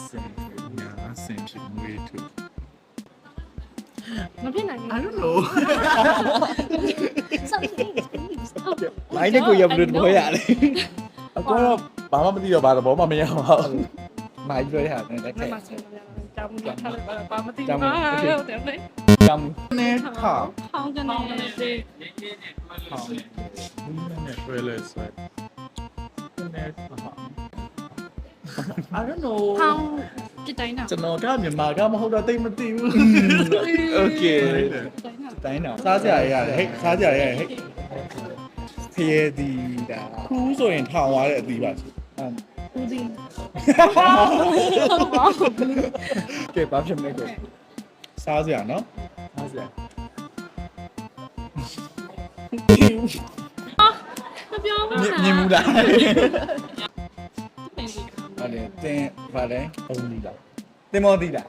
ဆင်ဖြစ်မွေးသူ မဖြစ်နိုင်ဘူး I don't know something လိုင်းနဲ့ကိုရဘလို့ပြောရလဲ အကောတော့ဘာမှမသိတော့ဘာသဘောမှမရပါဘူး မိုင်းပြောရတာနဲ့ မ တက် မဆင်းရတောင်းကြထားလိုက်ပါမသိ တောင်း ဘူး ဟုတ် ဟုတ် ကဲ့ တယ်လေ จำเนี่ยค่ะ ခေါင်းကနေဒီ ဟောင်းနဲ့ဆွဲလဲဆွဲနဲ့ I don't know ခေါင်းပြတိုင်းတာ ကျွန်တော်ကမြန်မာကမဟုတ်တော့တိတ်မသိဘူး โอเค ပြတိုင်းတာ တိုင်းတော့စားကြရရတယ်ဟဲ့စားကြရရတယ်ဟဲ့ဖျဲဒီဒါခူးဆိုရင်ထောင်သွားတဲ့အသီးပါရှိ ဦးဒီ ကဲဘာဖြစ်မလဲကိုစားကြရနော် ဟုတ်တယ် မပြောဘူး မြင်မှုလား ပင်စီ ဟုတ်တယ်တင်းဗာလဲဟုတ်ပြီလားတင်မောသီးလား